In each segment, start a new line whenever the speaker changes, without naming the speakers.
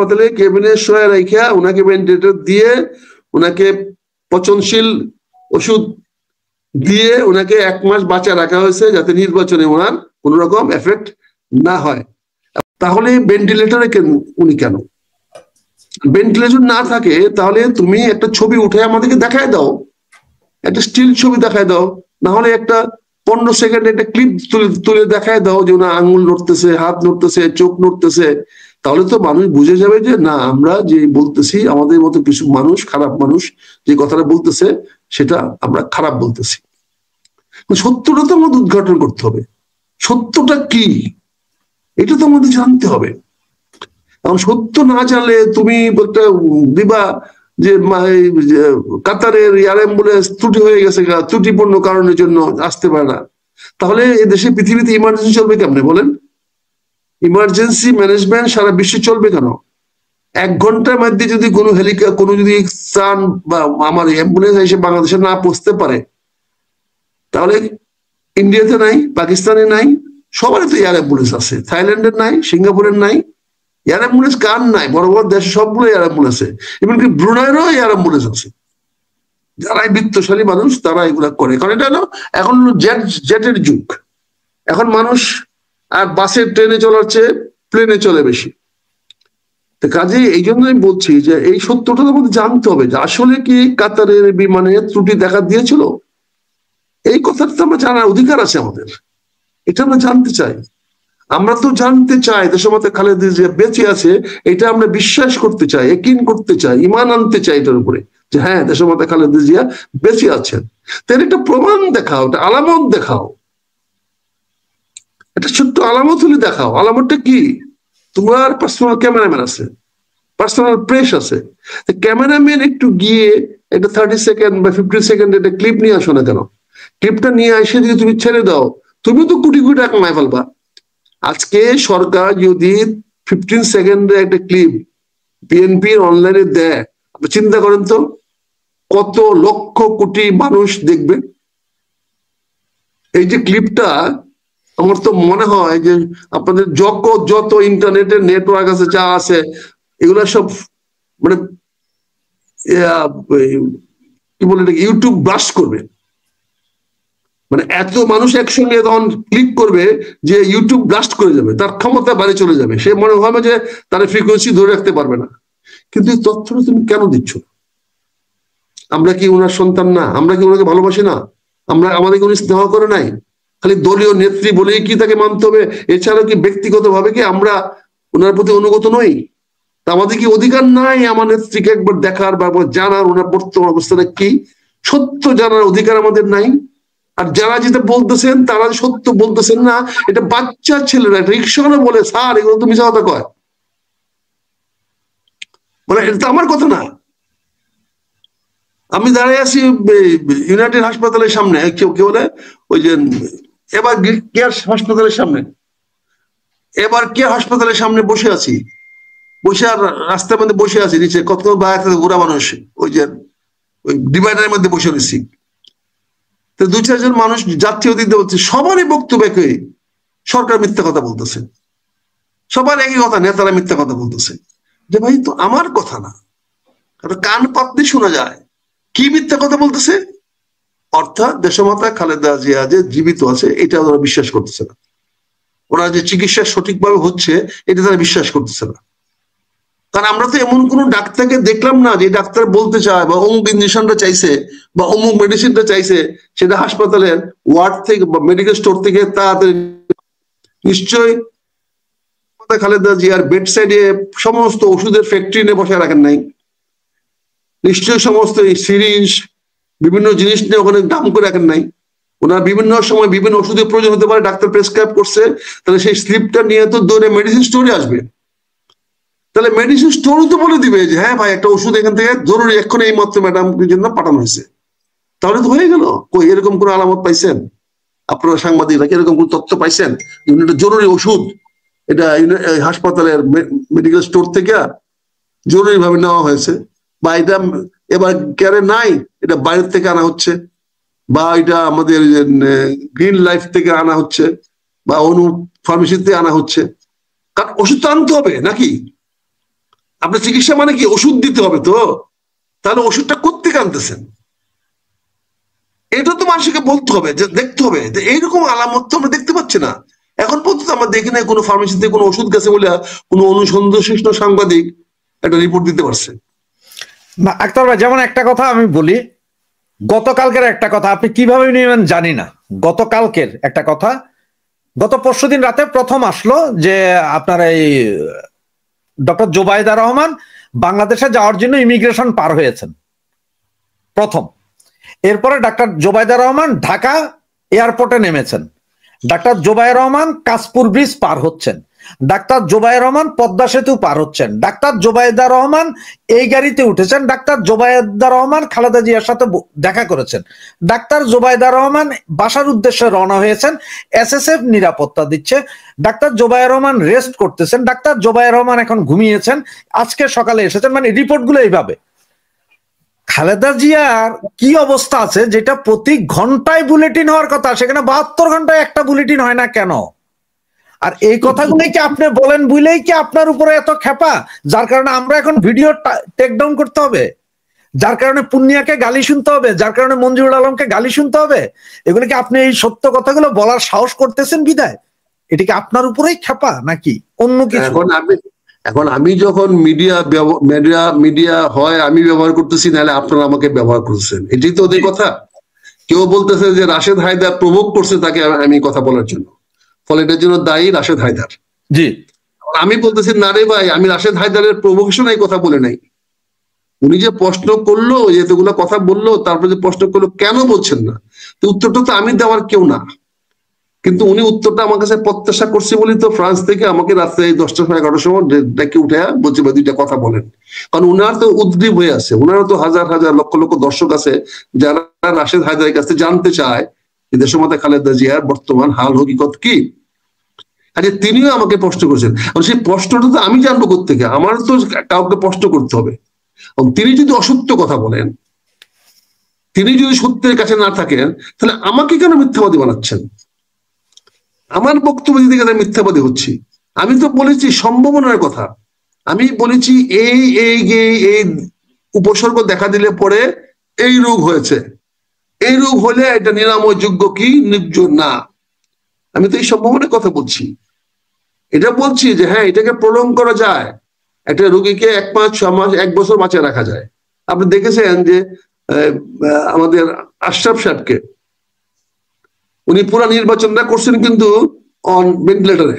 হাসপাতালে কেবিনে শোয়া রাইখা ওনাকে ভেন্টিলেটর দিয়ে ওনাকে পচনশীল ওষুধ দিয়ে ওনাকে 1 মাস বাঁচা রাখা হয়েছে যাতে নির্বাচনে ওনার কোন রকম এফেক্ট না হয়। তাহলে ভেন্টিলেটরে উনি কেন? ভেন্টিলেটর না থাকে তাহলে তুমি একটা ছবি উঠে আমাদেরকে দেখায় দাও, একটা স্টিল ছবি দেখায় দাও, না হলে একটা 15 সেকেন্ড একটা ক্লিপ তুলে দেখায় দাও যে ওনার আঙুল নড়তেছে, হাত নড়তেছে, চোখ নড়তেছে। তাহলে তো মানুষ বুঝে যাবে যে না, আমরা যে বলতেছি, আমাদের মতো কিছু মানুষ, খারাপ মানুষ যে কথাটা বলতেছে সেটা আমরা খারাপ বলতেছি। সত্যটা তো আমাদের উদ্ঘাটন করতে হবে। সত্যটা কি এটা তো আমাদের জানতে হবে। এখন সত্য না জানলে তুমি বলতে দিবা যে কাতারের এয়ার অ্যাম্বুলেন্স ত্রুটি হয়ে গেছে, ত্রুটিপূর্ণ কারণের জন্য আসতে পারে না। তাহলে এদেশে পৃথিবীতে ইমার্জেন্সি চলবে কেমনে বলেন? ইমার্জেন্সি ম্যানেজমেন্ট সারা বিশ্বে চলবে কেন? 1 ঘন্টার মধ্যে যদি কোনো কোনো যদি ত্রাণ বা আমার অ্যাম্বুলেন্স এসে বাংলাদেশে না পৌঁছতে পারে, তাহলে ইন্ডিয়াতে নাই, পাকিস্তানে নাই, সবারই তো এয়ার অ্যাম্বুলেন্স আছে। থাইল্যান্ডের নাই, সিঙ্গাপুরের নাই। এয়ার অ্যাম্বুলেন্স কার নাই? বড় বড় দেশে সবগুলো এয়ার অ্যাম্বুলেন্স আছে, এমনকি ব্রুনাইয়েরও এয়ার অ্যাম্বুলেন্স আছে। যারাই বিত্তশালী মানুষ তারা এগুলা করে, কারণ এটা হলো এখন জেটের যুগ। এখন মানুষ আর বাসে ট্রেনে চলার চেয়ে প্লেনে চলে বেশি। কাজে এই জন্য আমি বলছি যে এই সত্যটা আমাদের জানতে হবে যে আসলে কি কাতারের বিমানে ত্রুটি দেখা দিয়েছিল। এই কথাটা তো আমরা জানার অধিকার আছে আমাদের, এটা আমরা জানতে চাই। আমরা তো জানতে চাই দেশমাতা খালেদা জিয়া বেঁচে আছে, এটা আমরা বিশ্বাস করতে চাই, ইয়াকিন করতে চাই, ঈমান আনতে চাই এটার উপরে যে হ্যাঁ দেশমাতা খালেদা জিয়া বেঁচে আছেন। তাহলে একটা প্রমাণ দেখাও, একটা আলামত দেখাও, একটা ছোট্ট আলামত হলে দেখাও। আলামতটা কি? তোমার পার্সোনাল ক্যামেরাম্যান আছে, পার্সোনাল প্রেস আছে, ক্যামেরাম্যান একটু গিয়ে একটা 30 সেকেন্ড বা 50 সেকেন্ড একটা ক্লিপ নিয়ে আসো না কেন? ক্লিপটা নিয়ে এসে যদি তুমি ছেড়ে দাও, তুমি তো কোটি কোটি টাকা কামাই ফেলবা। আজকে সরকার যদি 15 সেকেন্ডের একটা ক্লিপ বিএনপির অনলাইনে দেয়, আপনি চিন্তা করেন তো কত লক্ষ কোটি মানুষ দেখবে এই যে ক্লিপটা। আমার তো মনে হয় যে আপনাদের যত ইন্টারনেটের নেটওয়ার্ক আছে, যা আছে, এগুলা সব মানে কি বলে ইউটিউব ব্লাস্ট করবে। মানে এত মানুষ একসঙ্গে তখন ক্লিক করবে যে ইউটিউব ব্লাস্ট করে যাবে, তার ক্ষমতা বাড়ে চলে যাবে। সে মনে হবে যে তার ফ্রিকোয়েন্সি ধরে রাখতে পারবে না। কিন্তু এই তথ্যটা তুমি কেন দিচ্ছ? আমরা কি ওনার সন্তান না? আমরা কি ওনাকে ভালোবাসি না? আমাদেরকে উনি স্নেহ করে নাই? খালি দলীয় নেত্রী বলেই কি তাকে মানতে হবে? এছাড়াও কি ব্যক্তিগত ভাবে কি আমরা ওনার প্রতি অনুগত নই? তা আমাদের কি অধিকার নাই আমার নেত্রীকে একবার দেখার বা জানার, ওনার বর্তমান অবস্থাটা কি? সত্য জানার অধিকার আমাদের নাই? আর যারা যেটা বলতেছেন তারা সত্য বলতেছেন না, এটা বাচ্চা ছেলেরা রিক্সাওয়ালা বলে স্যার এগুলো তো মিছা কথা কয়, মানে এটা তো আমার কথা না। আমি দাঁড়িয়ে আছি ইউনাইটেড হাসপাতালের সামনে, কেউ বলে ওই যে এবার কেয়ার হাসপাতালের সামনে, এবার কেয়ার হাসপাতালের সামনে বসে আছি, বসে আর রাস্তার মধ্যে বসে আছি, নিচে কত বাইরে বুড়া মানুষ ওই যে ওই ডিভাইডারের মধ্যে বসে রয়েছি। তো 2-4 জন মানুষ যাত্রী অতিথি হচ্ছে, সবারই বক্তব্য একই, সরকার মিথ্যা কথা বলতেছে। সবার একই কথা, নেতারা মিথ্যা কথা বলতেছে। যে ভাই তো আমার কথা না, কান পাতলে শোনা যায় কি মিথ্যা কথা বলতেছে। অর্থাৎ দেশমাতা খালেদা জিয়া যে জীবিত আছে এটা ওরা বিশ্বাস করতেছে না, ওরা যে চিকিৎসা সঠিকভাবে হচ্ছে এটা তারা বিশ্বাস করতেছে না। কারণ আমরা তো এমন কোন ডাক্তারকে দেখলাম না যে ডাক্তার বলতে চায় বা অমুক ইঞ্জেকশনটা চাইছে বা অমুক মেডিসিনটা চাইছে সেটা হাসপাতালের ওয়ার্ড থেকে বা মেডিকেল স্টোর থেকে তাড়াতাড়ি। নিশ্চয়ই খালেদা জিয়ার বেড সাইডে সমস্ত ওষুধের ফ্যাক্টরি নিয়ে বসে রাখেন নাই। নিশ্চয়ই সমস্ত সিরিঞ্জ বিভিন্ন জিনিস নিয়ে ওখানে দাম করে রাখেন নাই। ওনার বিভিন্ন সময় বিভিন্ন ওষুধের প্রয়োজন হতে পারে, ডাক্তার প্রেসক্রাইব করছে, তাহলে সেই স্লিপটা নিয়ে তো দৌড়ে মেডিসিন স্টোরে আসবে। তাহলে মেডিসিন স্টোরও তো বলে দিবে যে হ্যাঁ ভাই একটা ওষুধ এখান থেকে জরুরি এক্ষুনি এই মাত্র ম্যাডামের জন্য পাঠানো হয়েছে। তাহলে তো হয়ে গেল। কই এরকম কোন আলামত পাইছেন আপনারা সাংবাদিকরা? এরকম কোন তথ্য পাইছেন এটা জরুরি ওষুধ এটা হাসপাতালের মেডিকেল স্টোর থেকে জরুরি ভাবে নেওয়া হয়েছে, বা এটা এবার কেয়ারে নাই, এটা বাইরের থেকে আনা হচ্ছে, বা এটা আমাদের গ্রিন লাইফ থেকে আনা হচ্ছে, বা অনু ফার্মেসিতে আনা হচ্ছে? কারণ ওষুধ তো আনতে হবে নাকি? আপনার চিকিৎসা মানে কি ওষুধ দিতে হবে, তো তাহলে ওষুধটা কোত্থেকে আনতেছেন? এটা তো মানুষকে বলতে হবে, যে দেখতে হবে যে এইরকম আলামত তো আমরা দেখতে পাচ্ছি না এখন পর্যন্ত। আমরা দেখি না কোনো ফার্মেসিতে কোনো ওষুধ গেছে বলে কোনো অনুসন্ধানশীল সাংবাদিক একটা রিপোর্ট দিতে পারছে
না। আক্তার ভাই, যেমন একটা কথা আমি বলি, গতকালকের একটা কথা আপনি কিভাবে নেবেন জানি না, গতকালকের একটা কথা, গত পরশুদিন রাতে প্রথম আসলো যে আপনার এই ডক্টর জোবাইদা রহমান বাংলাদেশে যাওয়ার জন্য ইমিগ্রেশন পার হয়েছেন প্রথম। এরপরে ডাক্তার জোবাইদা রহমান ঢাকা এয়ারপোর্টে নেমেছেন, ডাক্তার জোবাইর রহমান কাশপুর ব্রিজ পার হচ্ছেন, ডাক্তার জোবাইর রহমান পদ্মা সেতু পার হচ্ছেন, ডাক্তার জোবাইদা রহমান এই গাড়িতে উঠেছেন, ডাক্তার জোবাইদা রহমান খালেদা জিয়ার সাথে দেখা করেছেন, ডাক্তার জোবাইদা রহমান বাসার উদ্দেশ্যে রওনা হয়েছেন, এসএসএফ নিরাপত্তা দিচ্ছে, ডাক্তার জোবাইর রহমান রেস্ট করতেছেন, ডাক্তার জোবাইর রহমান এখন ঘুমিয়েছেন, আজকে সকালে এসেছেন, মানে রিপোর্টগুলো এইভাবে। খালেদা জিয়ার কি অবস্থা আছে যেটা প্রতি ঘন্টায় বুলেটিন হওয়ার কথা, সেখানে 72 ঘন্টায় একটা বুলেটিন হয় না কেন? আর এই কথাগুলোই কি আপনি বলেন বুঝলেই কি আপনার উপরে এত খেপা, যার কারণে আমরা এখন ভিডিও টেক ডাউন করতে হবে, যার কারণে পুনিয়াকে গালি শুনতে হবে, যার কারণে মঞ্জুরুল আলমকে গালি শুনতে হবে? এগুলো কি আপনি এই সত্য কথাগুলো বলার সাহস করতেছেন বিদায়? এটা কি আপনার উপরেই খেপা নাকি অন্য কিছু?
এখন আমি যখন মিডিয়া হয় আমি ব্যবহার করতেছি, নাহলে আপনারা আমাকে ব্যবহার করতেছেন, এটাই তো ওদের কথা। কেউ বলতেছে যে রাশেদ হায়দার প্রভোগ করছে তাকে আমি কথা বলার জন্য, ফলে এটার জন্য দায়ী রাশেদ হায়দার।
জি,
আমি বলতেছি না রে ভাই, আমি রাশেদ হায়দারের প্রভোকেশনে এই কথা বলে নাই। উনি যে প্রশ্ন করলো, এতগুলো কথা বললো, তারপরে যে প্রশ্ন করলো কেন বলছেন না, তো উত্তরটা তো আমি দেওয়ার কেউ না। কিন্তু উনি উত্তরটা আমার কাছে প্রত্যাশা করছে বলেই তো ফ্রান্স থেকে আমাকে রাত্রে 10টা 11টার সময় ডেকে উঠে বলছে ভাই দুইটা কথা বলেন। কারণ উনার তো উদ্গ্রীব হয়ে আছে, উনারও তো হাজার হাজার লক্ষ লক্ষ দর্শক আছে যারা রাশেদ হায়দারের কাছে জানতে চায় যে দেশমাতা খালেদা জিয়ার বর্তমান হাল হকিকত কি। আচ্ছা, তিনিও আমাকে প্রশ্ন করেছেন, সেই প্রশ্নটা তো আমি জানবো কোত্থেকে? আমার তো কাউকে প্রশ্ন করতে হবে। তিনি যদি অসত্য কথা বলেন, তিনি যদি সত্যের কাছে না থাকেন, তাহলে আমাকে কেন মিথ্যাবাদী বানাচ্ছেন? আমার বক্তব্য দিতে গেলে মিথ্যাবাদী হচ্ছি? আমি তো বলেছি সম্ভাবনার কথা, আমি বলেছি এই এই এই উপসর্গ দেখা দিলে পরে এই রোগ হয়েছে, এই রোগ হলে এটা নিরাময় যোগ্য কি নির্যোগ না। আমি তো এই সম্ভাবনার কথা বলছি, এটা বলছি যে হ্যাঁ এটাকে প্রলং করা যায়, একটা রোগীকে 1 মাস 6 মাস 1 বছর বাঁচিয়ে রাখা যায়। আপনি দেখেছেন যে আমাদের আশরাফ সাহেবকে, উনি পুরো নির্বাচনটা করছেন কিন্তু অন ভেন্টিলেটরে,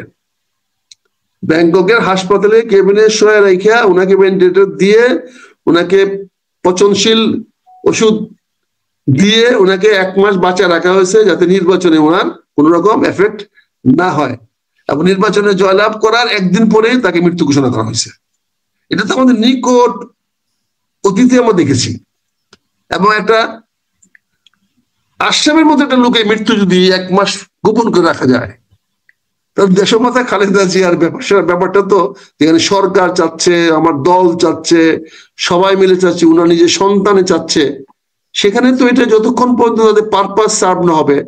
ব্যাংককের হাসপাতালে কেবিনে শোয়া রাইখা ওনাকে ভেন্টিলেটর দিয়ে, ওনাকে পচনশীল ওষুধ দিয়ে ওনাকে 1 মাস বাঁচা রাখা হয়েছে, যাতে নির্বাচনে ওনার কোন রকম এফেক্ট না হয়। এবং নির্বাচনে জয়লাভ করার 1 দিন পরে তাকে মৃত্যু ঘোষণা করা হয়েছে। এটা তো আমাদের নিকট অতীতে আমরা দেখেছি। এবং একটা আশরাফের মতো একটা লোকের মৃত্যু যদি 1 মাস গোপন করে রাখা যায়, তাহলে দেশমাতা খালেদা জিয়ার ব্যাপারটা তো, যেখানে সরকার চাচ্ছে, আমার দল চাচ্ছে, সবাই মিলে চাচ্ছে, উনার নিজের সন্তানে চাচ্ছে, সেখানে তো এটা যতক্ষণ পর্যন্ত তাদের পারপাস সার্ভ না হবে,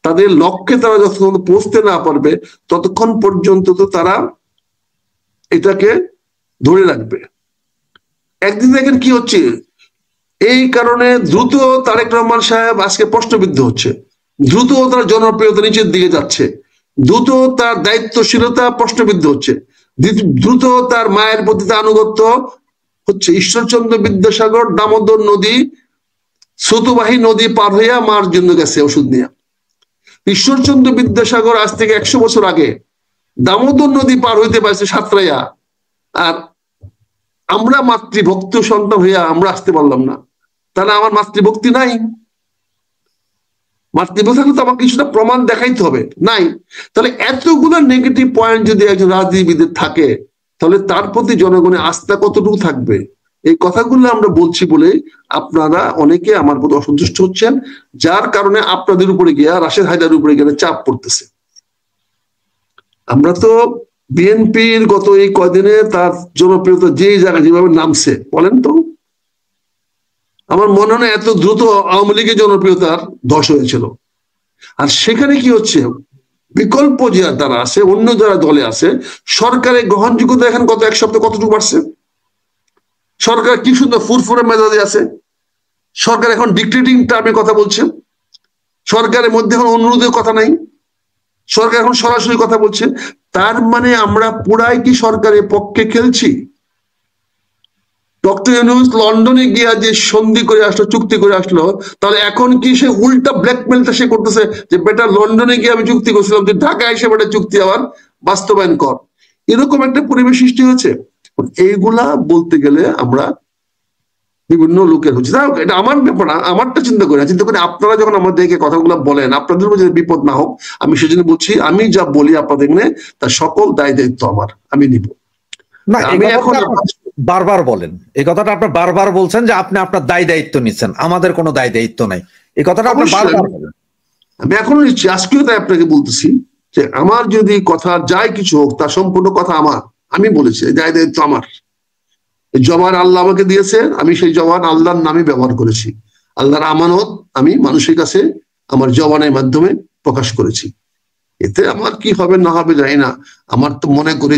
তাদের লক্ষ্যে তারা যতক্ষণ পৌঁছতে না পারবে, ততক্ষণ পর্যন্ত তো তারা এটাকে ধরে রাখবে। একদিন দেখেন কি হচ্ছে, এই কারণে দ্রুত তারেক রহমান সাহেব আজকে প্রশ্নবিদ্ধ হচ্ছে, দ্রুত তার জনপ্রিয়তা নিচের দিকে যাচ্ছে, দ্রুত তার দায়িত্বশীলতা প্রশ্নবিদ্ধ হচ্ছে, দ্রুত তার মায়ের প্রতি আনুগত্য হচ্ছে। ঈশ্বরচন্দ্র বিদ্যাসাগর দামোদর নদী, স্রোতবাহী নদী পার হইয়া মার জন্য গেছে ওষুধ নিয়ে। ঈশ্বরচন্দ্র বিদ্যাসাগর আজ থেকে 100 বছর আগে দামোদর নদী পার হইতে পারছে সাঁতরাইয়া, আর আমরা মাতৃভক্ত সন্তান হইয়া আমরা আসতে পারলাম না। তাহলে আমার মাতৃভক্তি নাই? মাতৃভক্তি তো আমাকে কিছুটা প্রমাণ দেখাইতে হবে, নাই? তাহলে এতগুলো নেগেটিভ পয়েন্ট যদি একজন রাজনীতিবিদের থাকে, তাহলে তার প্রতি জনগণের আস্থা কতটুকু থাকবে? এই কথাগুলো আমরা বলছি বলে আপনারা অনেকে আমার প্রতি অসন্তুষ্ট হচ্ছেন, যার কারণে আপনাদের উপরে গিয়া রাশেদ হায়দারের উপরে গিয়ে চাপ পড়তেছে। আমরা তো বিএনপির গত এই কয়দিনে তার জনপ্রিয়তা যে জায়গায় যেভাবে নামছে, বলেন তো, আমার মনে হয় এত দ্রুত আওয়ামী লীগের জনপ্রিয়তার ধস হয়েছিল। আর সেখানে কি হচ্ছে, বিকল্প যারা আছে, অন্য যারা দলে আছে, সরকারের গ্রহণযোগ্যতা এখন গত 1 সপ্তাহে কতটুকু বাড়ছে? সরকার কি সুন্দর ফুরফুরে মেজাজে আছে, সরকার এখন ডিক্টেটিং টার্মে কথা বলছে, সরকারের মধ্যে এখন অনুরোধের কথা নাই, সরকার এখন সরাসরি কথা বলছে। তার মানে আমরা পুরাই কি সরকারের পক্ষে খেলছি? ডক্টর ইউনূস লন্ডনে গিয়া যে সন্ধি করে আসলো, চুক্তি করে আসলো, তাহলে এখন কি সে উল্টা ব্ল্যাকমেলটা সে করতেছে যে বেটা লন্ডনে গিয়ে আমি চুক্তি করছিলাম, তুই ঢাকায় এসে বেটা চুক্তি আবার বাস্তবায়ন কর, এরকম একটা পরিবেশ সৃষ্টি হয়েছে। এইগুলা বলতে গেলে আমরা বিভিন্ন লোকের হচ্ছে, এটা আমার ব্যাপার না, আমারটা চিন্তা করি আপনারা যখন আমাদেরকে কথাগুলো বলেন, আপনাদের মধ্যে বিপদ না হোক, আমি সেজন্য বলছি, আমি যা বলি আপনাদের তার সকল দায় দায়িত্ব আমার, আমি নিব না। আমি এখন
বারবার বলেন এই কথাটা, আপনার বারবার বলছেন যে আপনি আপনার দায় দায়িত্ব নিচ্ছেন, আমাদের কোনো দায় দায়িত্ব নাই, এই কথাটা আপনি বারবার বলেন।
আমি এখনো নিচ্ছি, আজকেও তাই আপনাকে বলতেছি যে আমার যদি কথা যাই কিছু হোক, তার সম্পূর্ণ কথা আমার, আমি বলেছি দায় দায়িত্ব আমার। জবান আল্লাহ আমাকে দিয়েছে, আমি সেই জবান আল্লাহর নামে ব্যবহার করেছি, আল্লাহর আমানত আমি মানুষের কাছে আমার জবানের মাধ্যমে প্রকাশ করেছি। এতে আমার কি হবে না হবে জানি না, আমার তো মনে করি